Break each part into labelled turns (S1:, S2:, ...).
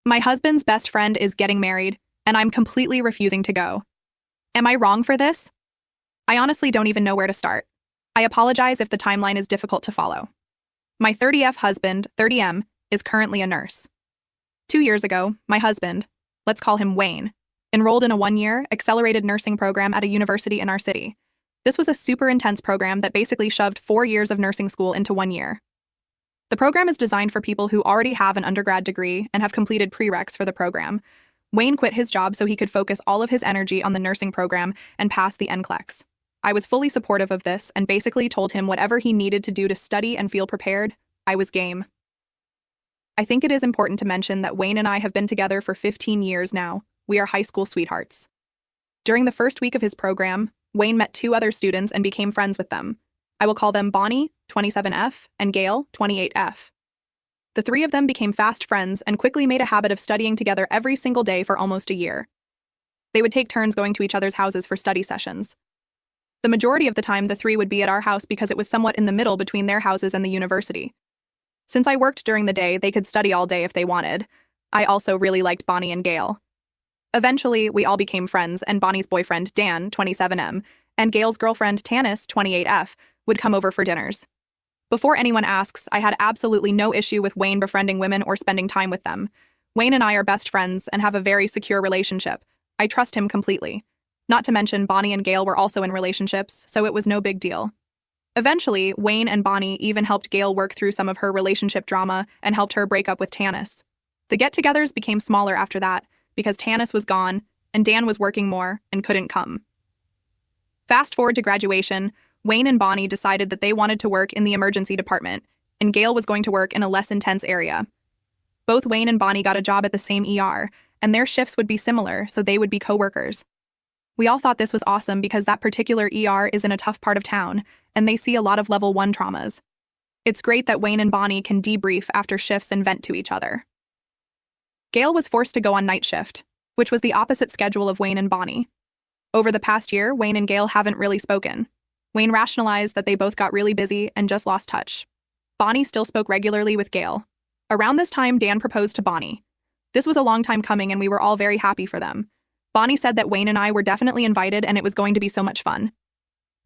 S1: My husband's best friend is getting married, and I'm completely refusing to go. Am I wrong for this? I honestly don't even know where to start. I apologize if the timeline is difficult to follow. My 30F husband, 30M, is currently a nurse. 2 years ago, my husband, let's call him Wayne, enrolled in a 1-year accelerated nursing program at a university in our city. This was a super intense program that basically shoved 4 years of nursing school into 1 year. The program is designed for people who already have an undergrad degree and have completed prereqs for the program. Wayne quit his job so he could focus all of his energy on the nursing program and pass the NCLEX. I was fully supportive of this and basically told him whatever he needed to do to study and feel prepared, I was game. I think it is important to mention that Wayne and I have been together for 15 years now. We are high school sweethearts. During the first week of his program, Wayne met 2 other students and became friends with them. I will call them Bonnie, 27F, and Gail, 28F. The 3 of them became fast friends and quickly made a habit of studying together every single day for almost a year. They would take turns going to each other's houses for study sessions. The majority of the time, the 3 would be at our house because it was somewhat in the middle between their houses and the university. Since I worked during the day, they could study all day if they wanted. I also really liked Bonnie and Gail. Eventually, we all became friends, and Bonnie's boyfriend, Dan, 27M, and Gail's girlfriend, Tanis, 28F, would come over for dinners. Before anyone asks, I had absolutely no issue with Wayne befriending women or spending time with them. Wayne and I are best friends and have a very secure relationship. I trust him completely. Not to mention, Bonnie and Gail were also in relationships, so it was no big deal. Eventually, Wayne and Bonnie even helped Gail work through some of her relationship drama and helped her break up with Tanis. The get-togethers became smaller after that because Tanis was gone and Dan was working more and couldn't come. Fast forward to graduation, Wayne and Bonnie decided that they wanted to work in the emergency department, and Gail was going to work in a less intense area. Both Wayne and Bonnie got a job at the same ER, and their shifts would be similar, so they would be co-workers. We all thought this was awesome because that particular ER is in a tough part of town, and they see a lot of level 1 traumas. It's great that Wayne and Bonnie can debrief after shifts and vent to each other. Gail was forced to go on night shift, which was the opposite schedule of Wayne and Bonnie. Over the past year, Wayne and Gail haven't really spoken. Wayne rationalized that they both got really busy and just lost touch. Bonnie still spoke regularly with Gail. Around this time, Dan proposed to Bonnie. This was a long time coming, and we were all very happy for them. Bonnie said that Wayne and I were definitely invited and it was going to be so much fun.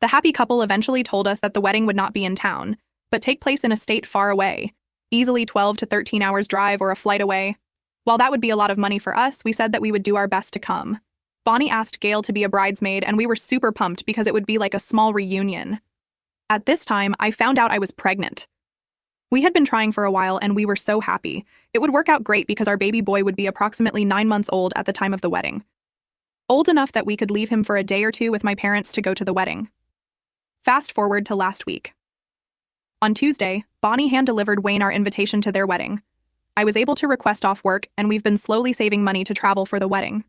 S1: The happy couple eventually told us that the wedding would not be in town, but take place in a state far away, easily 12 to 13 hours drive or a flight away. While that would be a lot of money for us, we said that we would do our best to come. Bonnie asked Gail to be a bridesmaid, and we were super pumped because it would be like a small reunion. At this time, I found out I was pregnant. We had been trying for a while, and we were so happy. It would work out great because our baby boy would be approximately 9 months old at the time of the wedding. Old enough that we could leave him for a day or 2 with my parents to go to the wedding. Fast forward to last week. On Tuesday, Bonnie hand-delivered Wayne our invitation to their wedding. I was able to request off work, and we've been slowly saving money to travel for the wedding.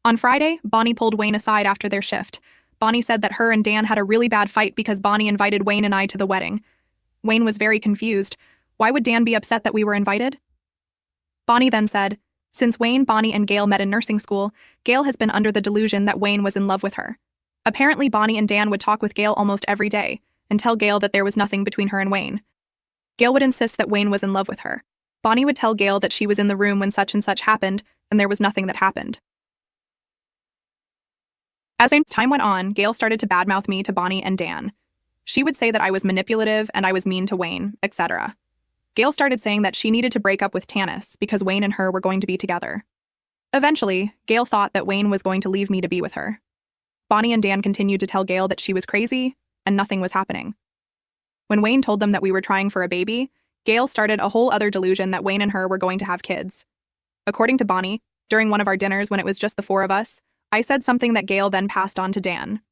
S1: On Friday, Bonnie pulled Wayne aside after their shift. Bonnie said that her and Dan had a really bad fight because Bonnie invited Wayne and I to the wedding. Wayne was very confused. Why would Dan be upset that we were invited? Bonnie then said, since Wayne, Bonnie, and Gail met in nursing school, Gail has been under the delusion that Wayne was in love with her. Apparently, Bonnie and Dan would talk with Gail almost every day and tell Gail that there was nothing between her and Wayne. Gail would insist that Wayne was in love with her. Bonnie would tell Gail that she was in the room when such and such happened, and there was nothing that happened. As time went on, Gail started to badmouth me to Bonnie and Dan. She would say that I was manipulative and I was mean to Wayne, etc. Gail started saying that she needed to break up with Tanis because Wayne and her were going to be together. Eventually, Gail thought that Wayne was going to leave me to be with her. Bonnie and Dan continued to tell Gail that she was crazy and nothing was happening. When Wayne told them that we were trying for a baby, Gail started a whole other delusion that Wayne and her were going to have kids. According to Bonnie, during one of our dinners when it was just the 4 of us, I said something that Gail then passed on to Dan.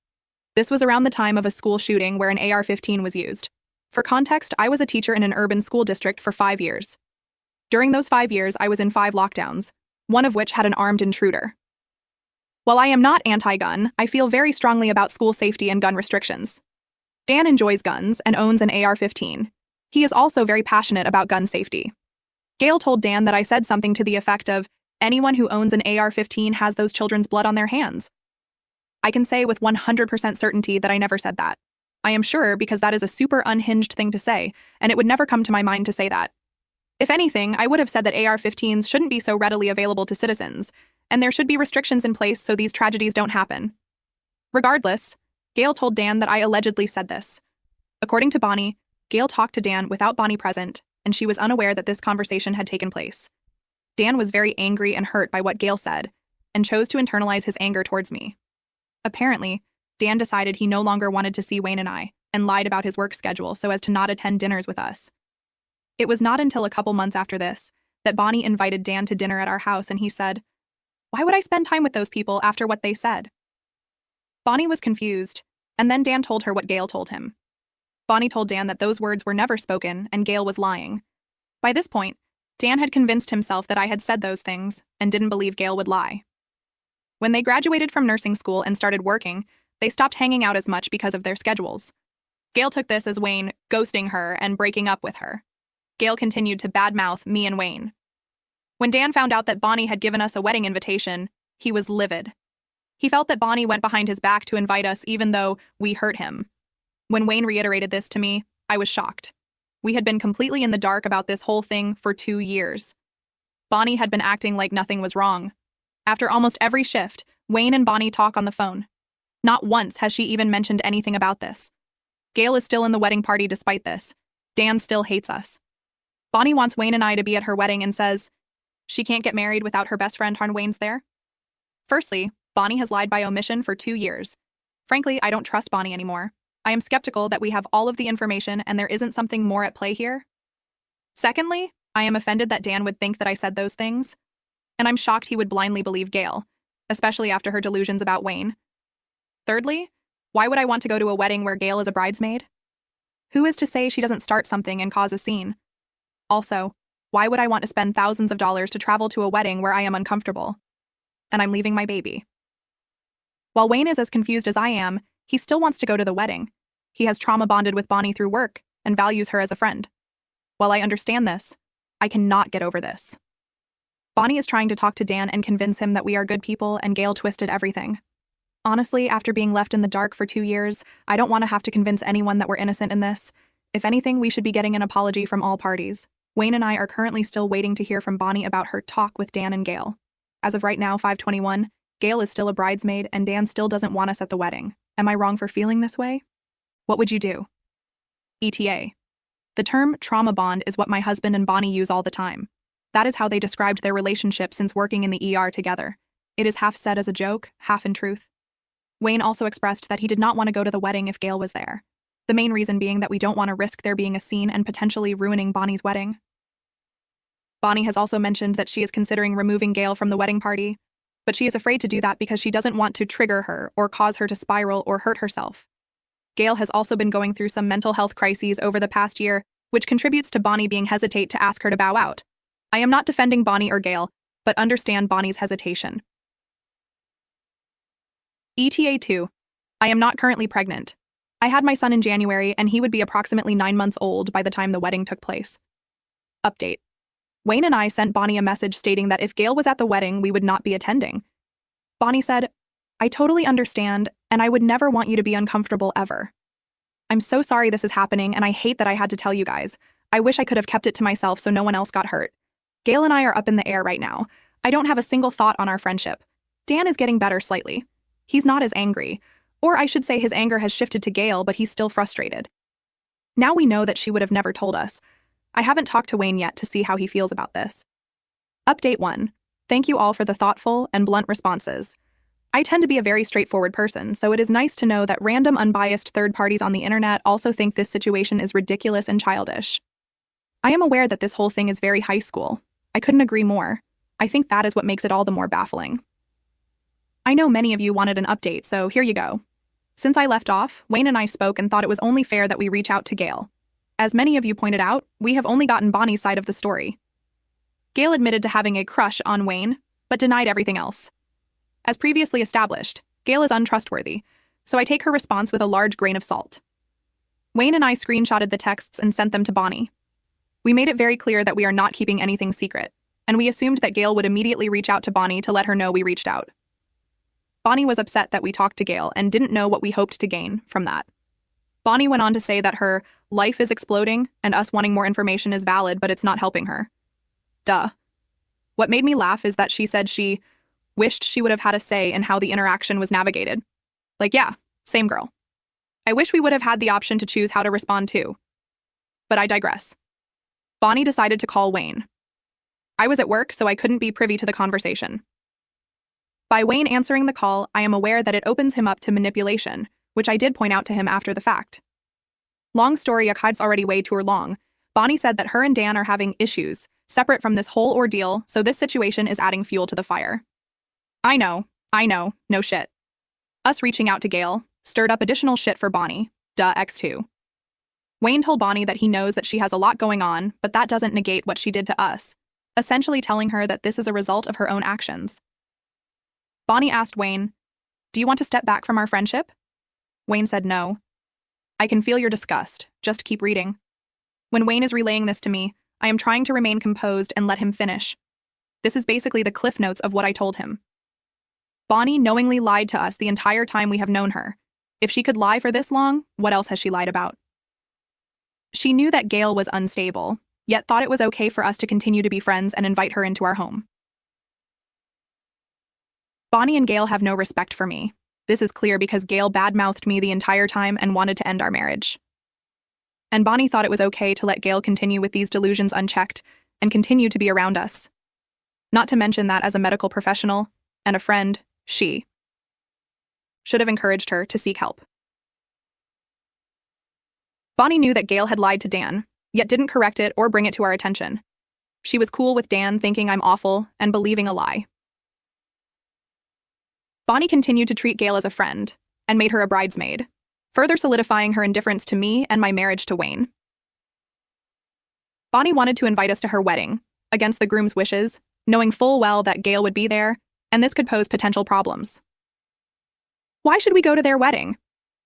S1: This was around the time of a school shooting where an AR-15 was used. For context, I was a teacher in an urban school district for 5 years. During those 5 years, I was in 5 lockdowns, one of which had an armed intruder. While I am not anti-gun, I feel very strongly about school safety and gun restrictions. Dan enjoys guns and owns an AR-15. He is also very passionate about gun safety. Gail told Dan that I said something to the effect of, anyone who owns an AR-15 has those children's blood on their hands. I can say with 100% certainty that I never said that. I am sure because that is a super unhinged thing to say, and it would never come to my mind to say that. If anything, I would have said that AR-15s shouldn't be so readily available to citizens, and there should be restrictions in place so these tragedies don't happen. Regardless, Gail told Dan that I allegedly said this. According to Bonnie, Gail talked to Dan without Bonnie present, and she was unaware that this conversation had taken place. Dan was very angry and hurt by what Gail said, and chose to internalize his anger towards me. Apparently, Dan decided he no longer wanted to see Wayne and I, and lied about his work schedule so as to not attend dinners with us. It was not until a couple months after this that Bonnie invited Dan to dinner at our house, and he said, "Why would I spend time with those people after what they said?" Bonnie was confused, and then Dan told her what Gail told him. Bonnie told Dan that those words were never spoken and Gail was lying. By this point, Dan had convinced himself that I had said those things and didn't believe Gail would lie. When they graduated from nursing school and started working, they stopped hanging out as much because of their schedules. Gail took this as Wayne ghosting her and breaking up with her. Gail continued to badmouth me and Wayne. When Dan found out that Bonnie had given us a wedding invitation, he was livid. He felt that Bonnie went behind his back to invite us even though we hurt him. When Wayne reiterated this to me, I was shocked. We had been completely in the dark about this whole thing for 2 years. Bonnie had been acting like nothing was wrong. After almost every shift, Wayne and Bonnie talk on the phone. Not once has she even mentioned anything about this. Gail is still in the wedding party despite this. Dan still hates us. Bonnie wants Wayne and I to be at her wedding and says she can't get married without her best friend Wayne's there. Firstly, Bonnie has lied by omission for 2 years. Frankly, I don't trust Bonnie anymore. I am skeptical that we have all of the information and there isn't something more at play here. Secondly, I am offended that Dan would think that I said those things. And I'm shocked he would blindly believe Gail, especially after her delusions about Wayne. Thirdly, why would I want to go to a wedding where Gail is a bridesmaid? Who is to say she doesn't start something and cause a scene? Also, why would I want to spend thousands of dollars to travel to a wedding where I am uncomfortable? And I'm leaving my baby. While Wayne is as confused as I am, he still wants to go to the wedding. He has trauma bonded with Bonnie through work and values her as a friend. While I understand this, I cannot get over this. Bonnie is trying to talk to Dan and convince him that we are good people and Gail twisted everything. Honestly, after being left in the dark for 2 years, I don't want to have to convince anyone that we're innocent in this. If anything, we should be getting an apology from all parties. Wayne and I are currently still waiting to hear from Bonnie about her talk with Dan and Gail. As of right now, 5/21, Gail is still a bridesmaid and Dan still doesn't want us at the wedding. Am I wrong for feeling this way? What would you do? ETA. The term trauma bond is what my husband and Bonnie use all the time. That is how they described their relationship since working in the ER together. It is half said as a joke, half in truth. Wayne also expressed that he did not want to go to the wedding if Gail was there. The main reason being that we don't want to risk there being a scene and potentially ruining Bonnie's wedding. Bonnie has also mentioned that she is considering removing Gail from the wedding party, but she is afraid to do that because she doesn't want to trigger her or cause her to spiral or hurt herself. Gail has also been going through some mental health crises over the past year, which contributes to Bonnie being hesitant to ask her to bow out. I am not defending Bonnie or Gail, but understand Bonnie's hesitation. ETA 2. I am not currently pregnant. I had my son in January and he would be approximately 9 months old by the time the wedding took place. Update. Wayne and I sent Bonnie a message stating that if Gail was at the wedding, we would not be attending. Bonnie said, "I totally understand, and I would never want you to be uncomfortable ever. I'm so sorry this is happening, and I hate that I had to tell you guys. I wish I could have kept it to myself so no one else got hurt. Gail and I are up in the air right now. I don't have a single thought on our friendship. Dan is getting better slightly. He's not as angry. Or I should say his anger has shifted to Gail, but he's still frustrated. Now we know that she would have never told us. I haven't talked to Wayne yet to see how he feels about this." Update 1. Thank you all for the thoughtful and blunt responses. I tend to be a very straightforward person, so it is nice to know that random unbiased third parties on the internet also think this situation is ridiculous and childish. I am aware that this whole thing is very high school. I couldn't agree more. I think that is what makes it all the more baffling. I know many of you wanted an update, so here you go. Since I left off, Wayne and I spoke and thought it was only fair that we reach out to Gail. As many of you pointed out, we have only gotten Bonnie's side of the story. Gail admitted to having a crush on Wayne, but denied everything else. As previously established, Gail is untrustworthy, so I take her response with a large grain of salt. Wayne and I screenshotted the texts and sent them to Bonnie. We made it very clear that we are not keeping anything secret, and we assumed that Gail would immediately reach out to Bonnie to let her know we reached out. Bonnie was upset that we talked to Gail and didn't know what we hoped to gain from that. Bonnie went on to say that her life is exploding, and us wanting more information is valid, but it's not helping her. Duh. What made me laugh is that she said she wished she would have had a say in how the interaction was navigated. Like, yeah, same girl. I wish we would have had the option to choose how to respond too. But I digress. Bonnie decided to call Wayne. I was at work, so I couldn't be privy to the conversation. By Wayne answering the call, I am aware that it opens him up to manipulation, which I did point out to him after the fact. Long story, it's already way too long. Bonnie said that her and Dan are having issues, separate from this whole ordeal, so this situation is adding fuel to the fire. I know, no shit. Us reaching out to Gail stirred up additional shit for Bonnie, X2. Wayne told Bonnie that he knows that she has a lot going on, but that doesn't negate what she did to us, essentially telling her that this is a result of her own actions. Bonnie asked Wayne, "Do you want to step back from our friendship?" Wayne said no. I can feel your disgust. Just keep reading. When Wayne is relaying this to me, I am trying to remain composed and let him finish. This is basically the cliff notes of what I told him. Bonnie knowingly lied to us the entire time we have known her. If she could lie for this long, what else has she lied about? She knew that Gail was unstable, yet thought it was okay for us to continue to be friends and invite her into our home. Bonnie and Gail have no respect for me. This is clear because Gail badmouthed me the entire time and wanted to end our marriage. And Bonnie thought it was okay to let Gail continue with these delusions unchecked and continue to be around us. Not to mention that as a medical professional and a friend, she should have encouraged her to seek help. Bonnie knew that Gail had lied to Dan, yet didn't correct it or bring it to our attention. She was cool with Dan thinking I'm awful and believing a lie. Bonnie continued to treat Gail as a friend and made her a bridesmaid, further solidifying her indifference to me and my marriage to Wayne. Bonnie wanted to invite us to her wedding, against the groom's wishes, knowing full well that Gail would be there, and this could pose potential problems. Why should we go to their wedding?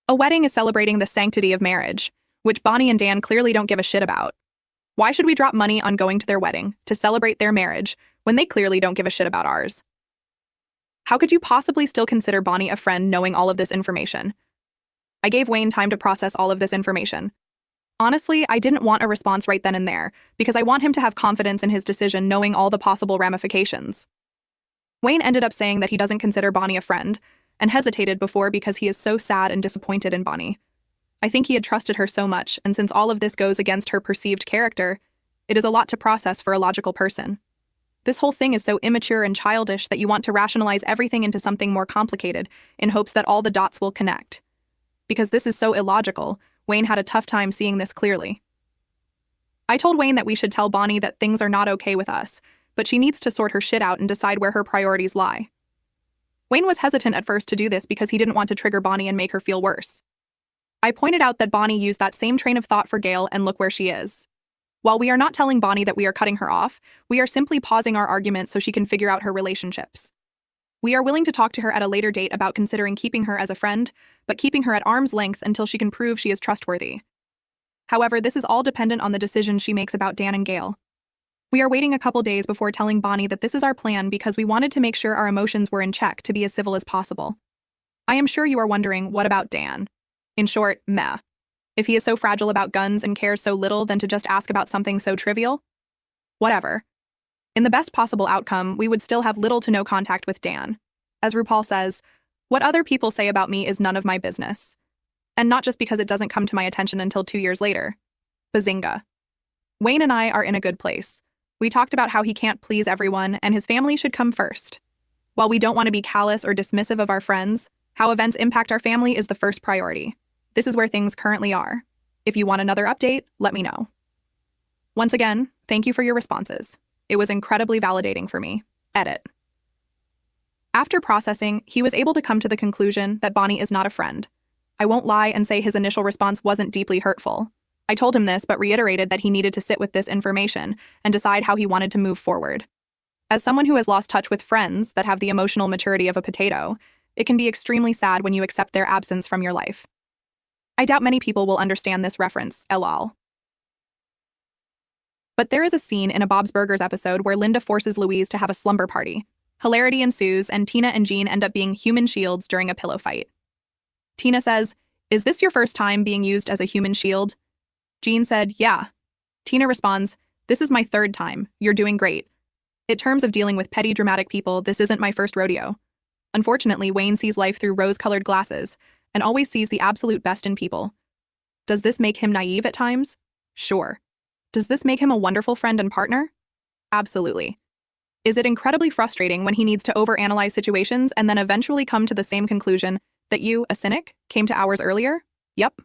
S1: A wedding is celebrating the sanctity of marriage, which Bonnie and Dan clearly don't give a shit about. Why should we drop money on going to their wedding to celebrate their marriage when they clearly don't give a shit about ours? How could you possibly still consider Bonnie a friend knowing all of this information? I gave Wayne time to process all of this information. Honestly, I didn't want a response right then and there, because I want him to have confidence in his decision knowing all the possible ramifications. Wayne ended up saying that he doesn't consider Bonnie a friend, and hesitated before because he is so sad and disappointed in Bonnie. I think he had trusted her so much, and since all of this goes against her perceived character, it is a lot to process for a logical person. This whole thing is so immature and childish that you want to rationalize everything into something more complicated in hopes that all the dots will connect. Because this is so illogical, Wayne had a tough time seeing this clearly. I told Wayne that we should tell Bonnie that things are not okay with us, but she needs to sort her shit out and decide where her priorities lie. Wayne was hesitant at first to do this because he didn't want to trigger Bonnie and make her feel worse. I pointed out that Bonnie used that same train of thought for Gail, and look where she is. While we are not telling Bonnie that we are cutting her off, we are simply pausing our argument so she can figure out her relationships. We are willing to talk to her at a later date about considering keeping her as a friend, but keeping her at arm's length until she can prove she is trustworthy. However, this is all dependent on the decision she makes about Dan and Gail. We are waiting a couple days before telling Bonnie that this is our plan because we wanted to make sure our emotions were in check to be as civil as possible. I am sure you are wondering, what about Dan? In short, meh. If he is so fragile about guns and cares so little, then to just ask about something so trivial? Whatever. In the best possible outcome, we would still have little to no contact with Dan. As RuPaul says, what other people say about me is none of my business. And not just because it doesn't come to my attention until 2 years later. Bazinga. Wayne and I are in a good place. We talked about how he can't please everyone and his family should come first. While we don't want to be callous or dismissive of our friends, how events impact our family is the first priority. This is where things currently are. If you want another update, let me know. Once again, thank you for your responses. It was incredibly validating for me. Edit. After processing, he was able to come to the conclusion that Bonnie is not a friend. I won't lie and say his initial response wasn't deeply hurtful. I told him this, but reiterated that he needed to sit with this information and decide how he wanted to move forward. As someone who has lost touch with friends that have the emotional maturity of a potato, it can be extremely sad when you accept their absence from your life. I doubt many people will understand this reference, lol. But there is a scene in a Bob's Burgers episode where Linda forces Louise to have a slumber party. Hilarity ensues, and Tina and Jean end up being human shields during a pillow fight. Tina says, "Is this your first time being used as a human shield?" Jean said, yeah. Tina responds, this is my third time. You're doing great. In terms of dealing with petty dramatic people, this isn't my first rodeo. Unfortunately, Wayne sees life through rose-colored glasses and always sees the absolute best in people. Does this make him naive at times? Sure. Does this make him a wonderful friend and partner? Absolutely. Is it incredibly frustrating when he needs to overanalyze situations and then eventually come to the same conclusion that you, a cynic, came to hours earlier? Yep.